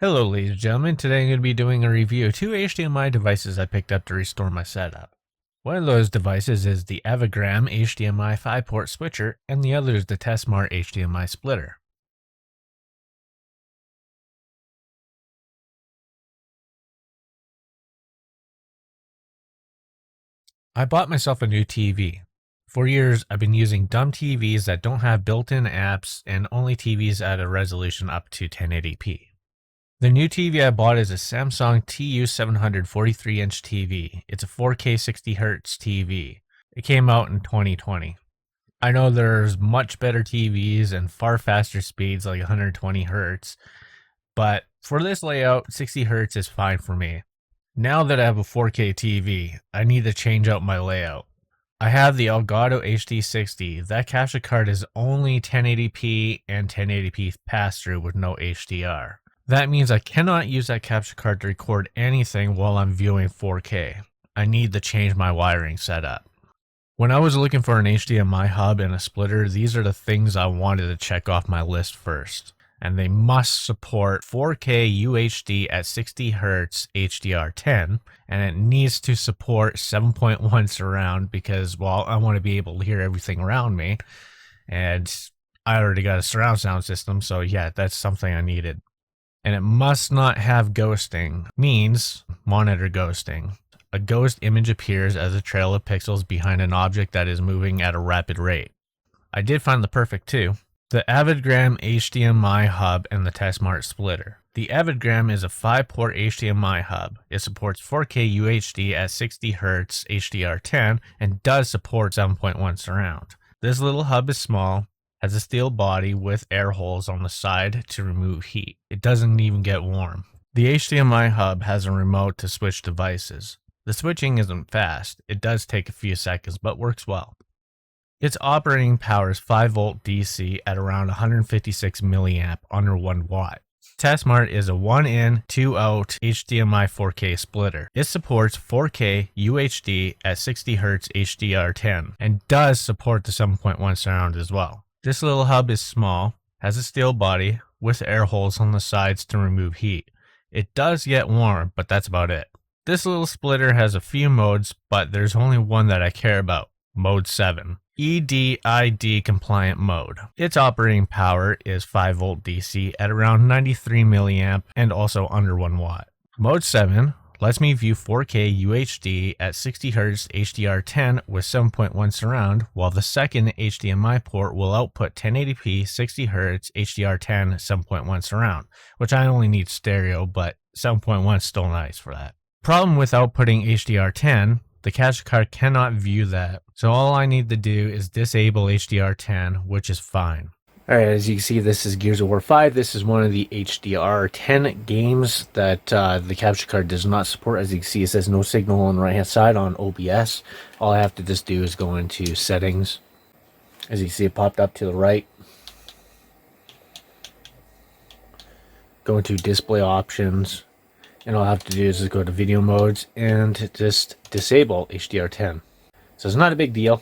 Hello ladies and gentlemen, today I'm going to be doing a review of two HDMI devices I picked up to restore my setup. One of those devices is the AVIDGRAM HDMI 5-port switcher, and the other is the TESmart HDMI splitter. I bought myself a new TV. For years, I've been using dumb TVs that don't have built-in apps and only TVs at a resolution up to 1080p. The new TV I bought is a Samsung TU700 43-inch TV. It's a 4K 60Hz TV. It came out in 2020. I know there's much better TVs and far faster speeds like 120 Hz, but for this layout, 60 Hz is fine for me. Now that I have a 4K TV, I need to change out my layout. I have the Elgato HD60. That capture card is only 1080p and 1080p pass-through with no HDR. That means I cannot use that capture card to record anything while I'm viewing 4K. I need to change my wiring setup. When I was looking for an HDMI hub and a splitter, these are the things I wanted to check off my list first. And they must support 4K UHD at 60 Hz HDR10, and it needs to support 7.1 surround because, well, I want to be able to hear everything around me. And I already got a surround sound system, so yeah, that's something I needed. And it must not have ghosting, means monitor ghosting. A ghost image appears as a trail of pixels behind an object that is moving at a rapid rate. I did find the perfect two: the AVIDGRAM HDMI hub and the TESmart splitter. The AVIDGRAM is a 5-port HDMI hub. It supports 4K UHD at 60 Hz HDR10 and does support 7.1 surround. This little hub is small, has a steel body with air holes on the side to remove heat. It doesn't even get warm. The HDMI hub has a remote to switch devices. The switching isn't fast. It does take a few seconds, but works well. Its operating power is 5V DC at around 156 mA under 1 watt. TESmart is a 1-in, 2-out HDMI 4K splitter. It supports 4K UHD at 60 Hz HDR10 and does support the 7.1 surround as well. This little hub is small, has a steel body with air holes on the sides to remove heat. It does get warm, but that's about it. This little splitter has a few modes, but there's only one that I care about, mode 7. EDID compliant mode. Its operating power is 5V DC at around 93 mA and also under 1 watt. Mode 7 lets me view 4K UHD at 60 Hz HDR10 with 7.1 surround, while the second HDMI port will output 1080p 60 Hz HDR10 7.1 surround, which I only need stereo, but 7.1 is still nice for that. Problem with outputting HDR10, the capture card cannot view that, so all I need to do is disable HDR10, which is fine. Alright, as you can see, this is Gears of War 5. This is one of the HDR10 games that the capture card does not support. As you can see, it says no signal on the right hand side on OBS. All I have to just do is go into settings. As you can see, it popped up to the right. Go into display options. And all I have to do is just go to video modes and just disable HDR10. So it's not a big deal.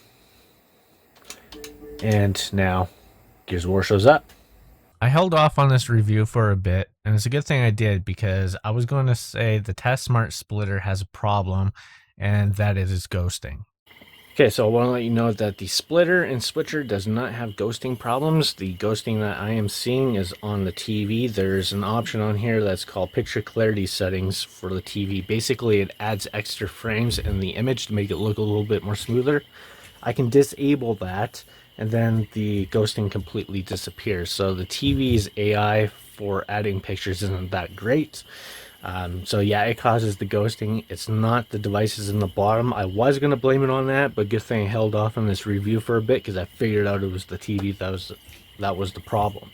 And now Gears of War shows up. I held off on this review for a bit, and it's a good thing I did because I was going to say the TESmart splitter has a problem, and that is its ghosting. Okay, so I want to let you know that the splitter and switcher does not have ghosting problems. The ghosting that I am seeing is on the TV. There's an option on here that's called picture clarity settings for the TV. Basically, it adds extra frames in the image to make it look a little bit more smoother. I can disable that, and then the ghosting completely disappears. So the TV's AI for adding pictures isn't that great. So yeah, it causes the ghosting. It's not the devices in the bottom. I was going to blame it on that, but good thing I held off on this review for a bit because I figured out it was the TV that was the problem.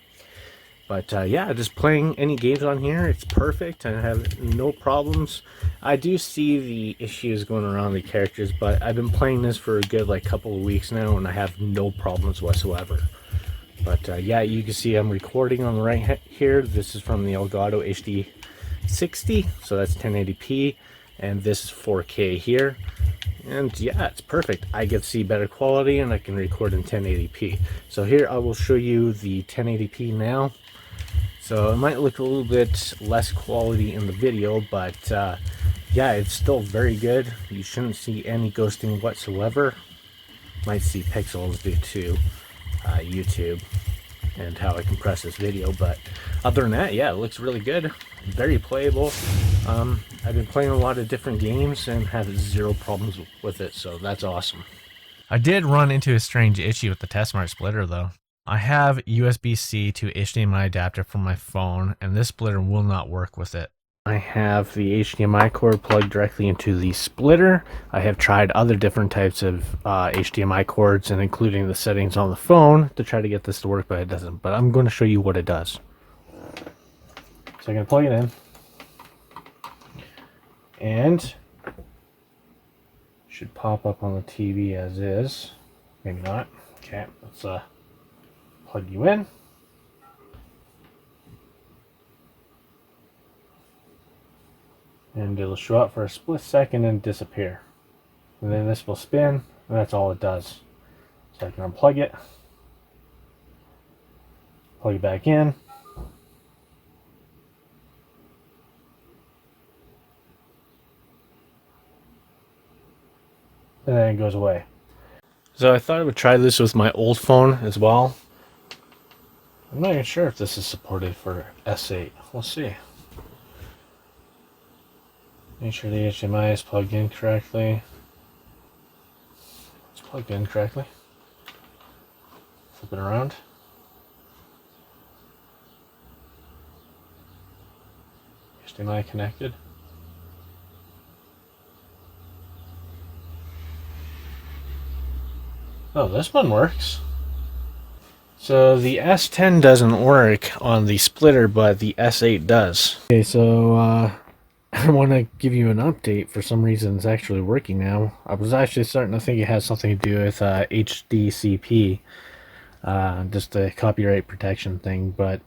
But yeah, just playing any games on here, it's perfect. I have no problems. I do see the issues going around the characters, but I've been playing this for a good couple of weeks now, and I have no problems whatsoever. But yeah, you can see I'm recording on the right here. This is from the Elgato HD60, so that's 1080p, and this is 4K here. And yeah, it's perfect. I get to see better quality, and I can record in 1080p. So here I will show you the 1080p now. So it might look a little bit less quality in the video, but yeah, it's still very good. You shouldn't see any ghosting whatsoever. Might see pixels due to YouTube and how I compress this video, but other than that, yeah, it looks really good. Very playable. I've been playing a lot of different games and have zero problems with it, so that's awesome. I did run into a strange issue with the TESmart splitter though. I have USB-C to HDMI adapter for my phone, and this splitter will not work with it. I have the HDMI cord plugged directly into the splitter. I have tried other different types of HDMI cords, and including the settings on the phone to try to get this to work, but it doesn't. But I'm going to show you what it does. So I'm going to plug it in, and should pop up on the TV as is. Maybe not. Okay, let's plug you in. And it'll show up for a split second and disappear. And then this will spin, and that's all it does. So I can unplug it, plug it back in, and then it goes away. So I thought I would try this with my old phone as well. I'm not even sure if this is supported for S8. We'll see. Make sure the HDMI is plugged in correctly. It's plugged in correctly. Flip it around. HDMI connected. Oh, this one works. So the S10 doesn't work on the splitter, but the S8 does. Okay, so I want to give you an update. For some reason, it's actually working now. I was actually starting to think it has something to do with HDCP, just a copyright protection thing, but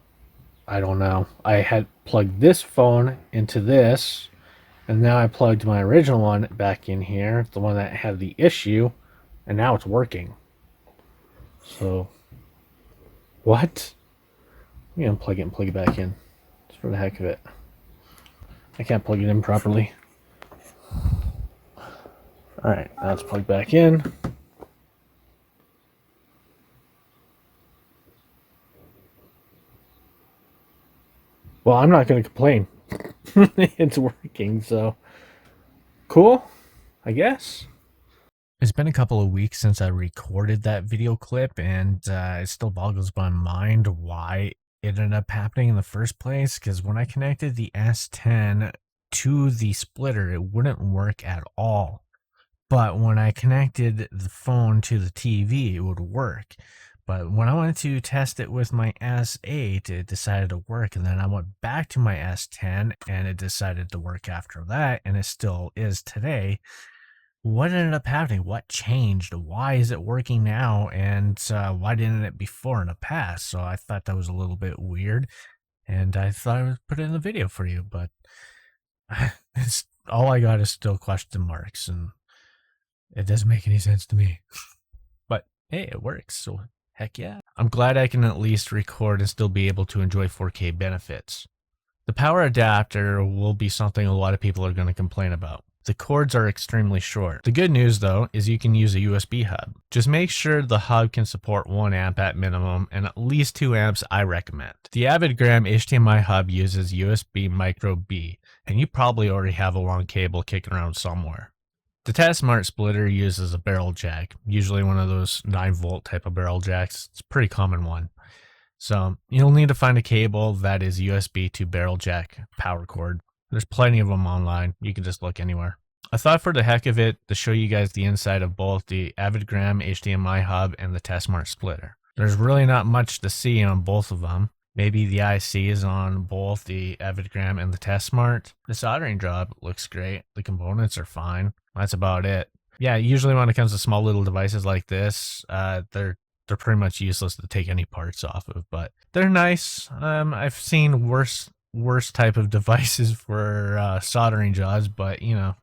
I don't know. I had plugged this phone into this, and now I plugged my original one back in here, the one that had the issue, and now it's working. So, what? I'm going to unplug it and plug it back in, just for the heck of it. I can't plug it in properly. Alright, now it's plugged back in. Well, I'm not going to complain. It's working, so cool, I guess. It's been a couple of weeks since I recorded that video clip, and it still boggles my mind why it ended up happening in the first place, because when I connected the S10 to the splitter, it wouldn't work at all. But when I connected the phone to the TV, it would work. But when I wanted to test it with my S8, it decided to work. And then I went back to my S10 and it decided to work after that. And it still is today. What ended up happening? What changed? Why is it working now? And why didn't it before in the past? So I thought that was a little bit weird. And I thought I would put it in the video for you. But it's, all I got is still question marks. And it doesn't make any sense to me. But hey, it works. So heck yeah. I'm glad I can at least record and still be able to enjoy 4K benefits. The power adapter will be something a lot of people are going to complain about. The cords are extremely short. The good news though is you can use a USB hub. Just make sure the hub can support 1 amp at minimum, and at least 2 amps I recommend. The AVIDGRAM HDMI hub uses USB micro B, and you probably already have a long cable kicking around somewhere. The TESmart splitter uses a barrel jack, usually one of those 9-volt type of barrel jacks. It's a pretty common one. So you'll need to find a cable that is USB to barrel jack power cord. There's plenty of them online. You can just look anywhere. I thought for the heck of it to show you guys the inside of both the AVIDGRAM HDMI hub and the TESmart splitter. There's really not much to see on both of them. Maybe the IC is on both the AVIDGRAM and the TESmart. The soldering job looks great. The components are fine. That's about it. Yeah, usually when it comes to small little devices like this, they're pretty much useless to take any parts off of, but they're nice. I've seen worse type of devices for soldering jobs, but you know,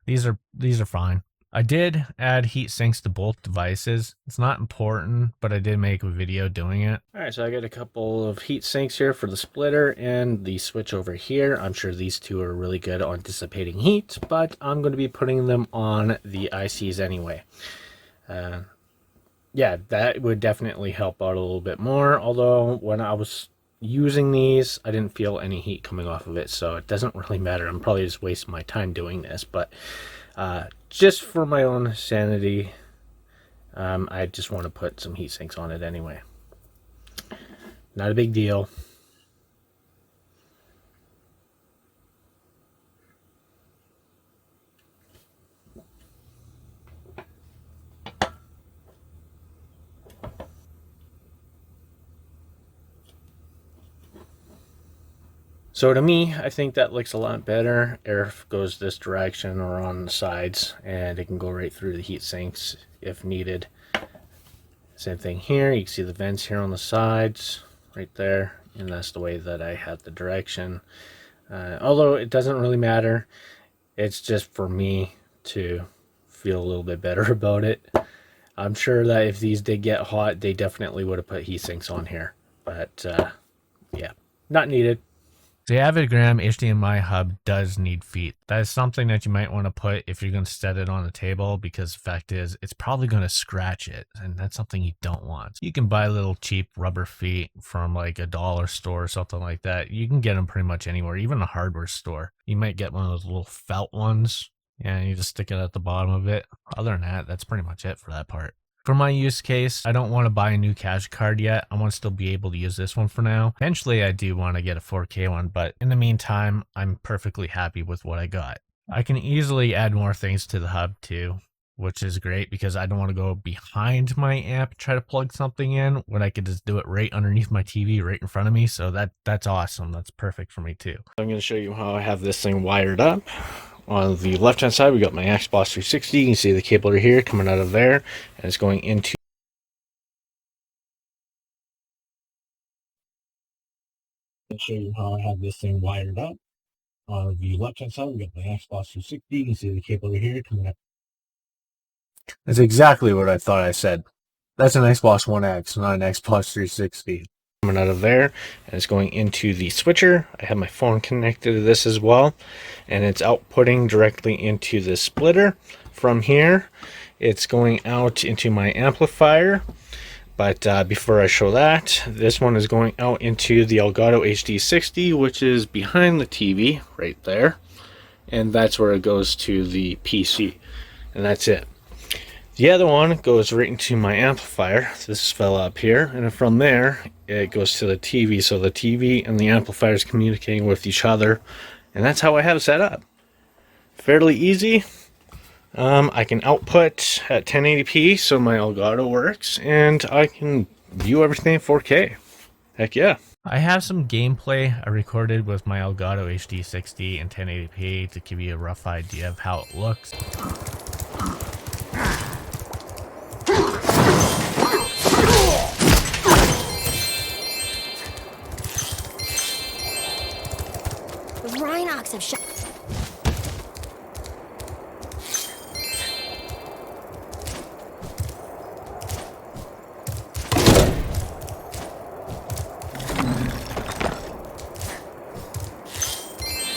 these are fine. I did add heat sinks to both devices. It's not important, but I did make a video doing it. All right, so I got a couple of heat sinks here for the splitter and the switch over here. I'm sure these two are really good on dissipating heat, but I'm going to be putting them on the ICs anyway. Yeah, that would definitely help out a little bit more, although when I was using these, I didn't feel any heat coming off of it, so it doesn't really matter. I'm probably just wasting my time doing this, but just for my own sanity, I just want to put some heat sinks on it anyway. Not a big deal. So to me, I think that looks a lot better. Air goes this direction or on the sides, and it can go right through the heat sinks if needed. Same thing here. You can see the vents here on the sides, right there, and that's the way that I had the direction. Although it doesn't really matter, it's just for me to feel a little bit better about it. I'm sure that if these did get hot, they definitely would have put heat sinks on here, but yeah, not needed. The AVIDGRAM HDMI hub does need feet. That is something that you might want to put if you're going to set it on the table, because the fact is it's probably going to scratch it, and that's something you don't want. You can buy little cheap rubber feet from like a dollar store or something like that. You can get them pretty much anywhere, even a hardware store. You might get one of those little felt ones, and you just stick it at the bottom of it. Other than that, that's pretty much it for that part. For my use case, I don't want to buy a new cache card yet. I want to still be able to use this one for now. Eventually, I do want to get a 4K one, but in the meantime, I'm perfectly happy with what I got. I can easily add more things to the hub too, which is great because I don't want to go behind my amp and try to plug something in when I could just do it right underneath my TV right in front of me. So that's awesome. That's perfect for me too. I'm going to show you how I have this thing wired up. On the left hand side, we got my Xbox 360. You can see the cable right here coming out of there, and it's going into. I'll show you how I have this thing wired up. On the left hand side, we got my Xbox 360. You can see the cable right here coming up. That's exactly what I thought I said. That's an Xbox One X, not an Xbox 360. Coming out of there, and it's going into the switcher. I have my phone connected to this as well, and it's outputting directly into the splitter. From here, it's going out into my amplifier. But before I show that, this one is going out into the Elgato HD60, which is behind the TV right there, and that's where it goes to the PC, and that's it. The other one goes right into my amplifier, this fella up here, and from there it goes to the TV, so the TV and the amplifier is communicating with each other, and that's how I have it set up. Fairly easy. I can output at 1080p, so my Elgato works, and I can view everything in 4K. Heck yeah. I have some gameplay I recorded with my Elgato HD60 in 1080p to give you a rough idea of how it looks. The Rhinox have shot.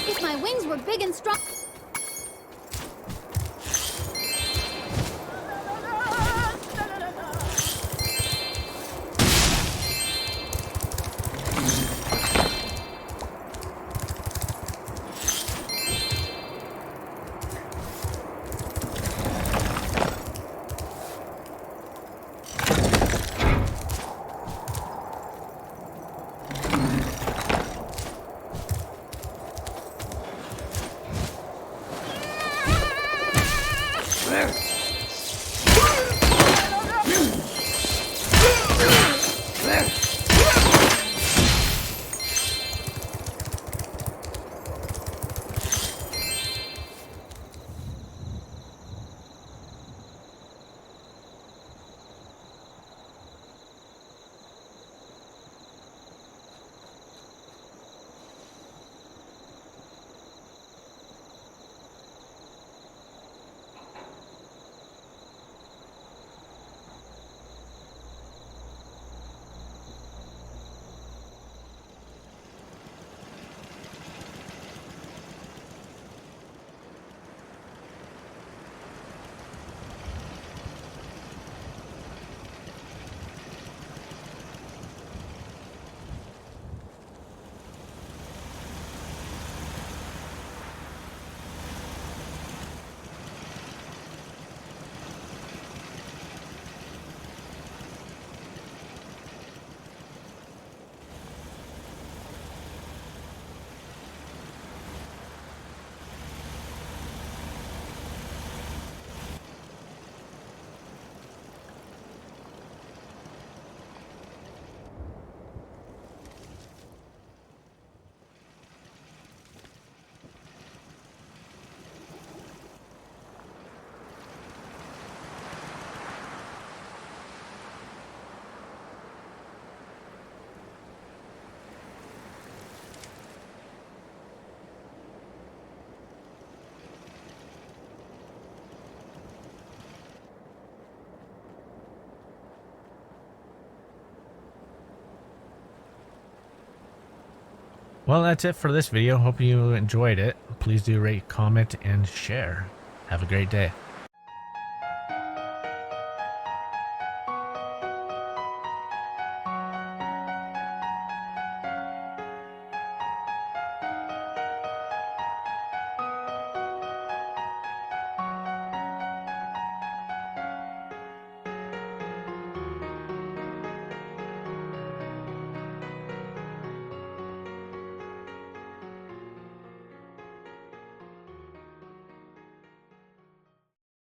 If my wings were big and strong. Well, that's it for this video. Hope you enjoyed it. Please do rate, comment, and share. Have a great day.